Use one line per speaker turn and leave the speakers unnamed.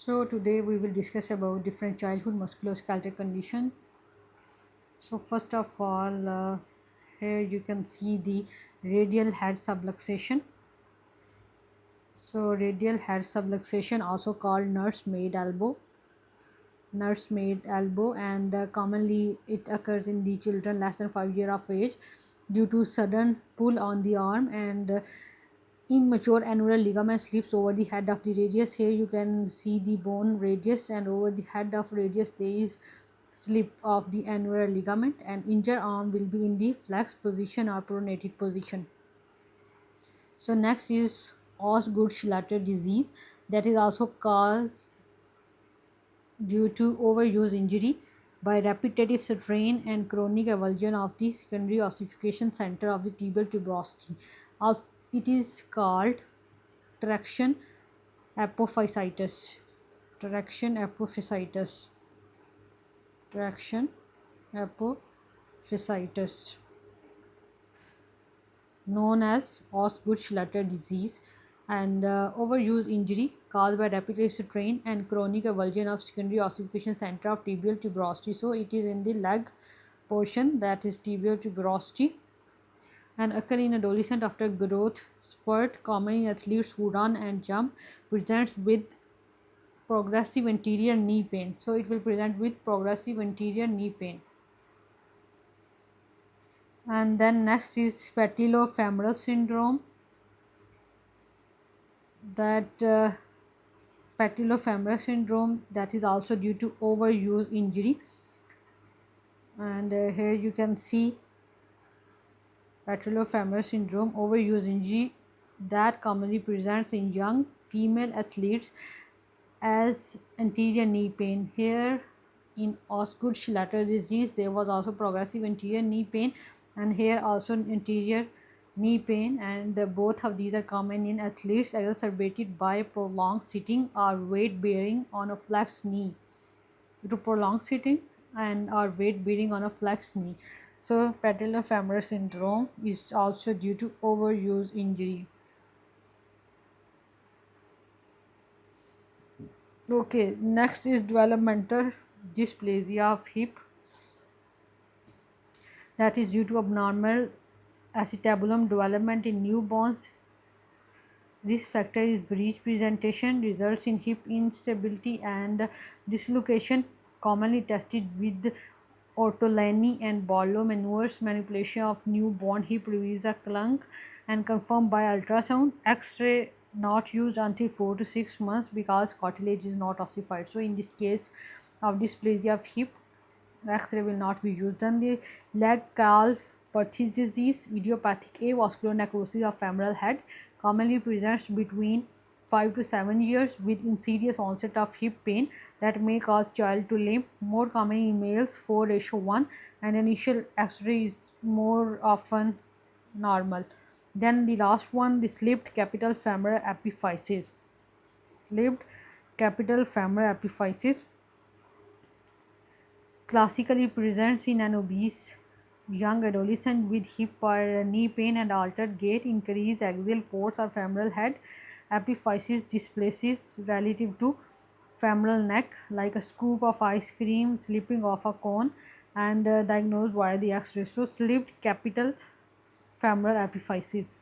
So today we will discuss about different childhood musculoskeletal condition. So first of all, here you can see the radial head subluxation. So radial head subluxation, also called nursemaid elbow, and commonly it occurs in the children less than 5 years of age due to sudden pull on the arm, and immature annular ligament slips over the head of the radius. Here you can see the bone radius, and over the head of radius there is slip of the annular ligament, and injured arm will be in the flexed position or pronated position. So next is Osgood-Schlatter disease, that is also caused due to overuse injury by repetitive strain and chronic avulsion of the secondary ossification center of the tibial tuberosity. It is called traction apophysitis. Traction apophysitis. Traction apophysitis, known as Osgood-Schlatter disease, and overuse injury caused by repetitive strain and chronic avulsion of secondary ossification center of tibial tuberosity. So it is in the leg portion, that is tibial tuberosity, and occur in adolescent after growth spurt, common in athletes who run and jump, presents with progressive anterior knee pain. So it will present with progressive anterior knee pain. And then next is patellofemoral syndrome, that patellofemoral syndrome, that is also due to overuse injury, and here you can see patellofemoral syndrome, overuse injury, that commonly presents in young female athletes as anterior knee pain. Here in Osgood-Schlatter disease there was also progressive anterior knee pain, and here also anterior knee pain, and both of these are common in athletes exacerbated by prolonged sitting or weight bearing on a flexed knee. Due to prolonged sitting and or weight bearing on a flexed knee. So patellofemoral syndrome is also due to overuse injury. Okay, next is developmental dysplasia of hip, that is due to abnormal acetabulum development in newborns. This factor is breech presentation, results in hip instability and dislocation, commonly tested with Ortolani and Barlow maneuvers, manipulation of newborn hip release a clunk, and confirmed by ultrasound. X-ray not used until 4 to 6 months because cartilage is not ossified. So in this case of dysplasia of hip, X-ray will not be used. Then the leg calf Perthes disease, idiopathic avascular necrosis of femoral head, commonly presents between 5 to 7 years with insidious onset of hip pain that may cause child to limp, more common in males 4:1, and initial X-ray is more often normal. Then the last one, the slipped capital femoral epiphysis. Slipped capital femoral epiphysis classically presents in an obese young adolescent with hip or knee pain and altered gait, increased axial force or femoral head. Epiphysis displaces relative to femoral neck like a scoop of ice cream slipping off a cone, and diagnosed via the X-ray. So slipped capital femoral epiphysis.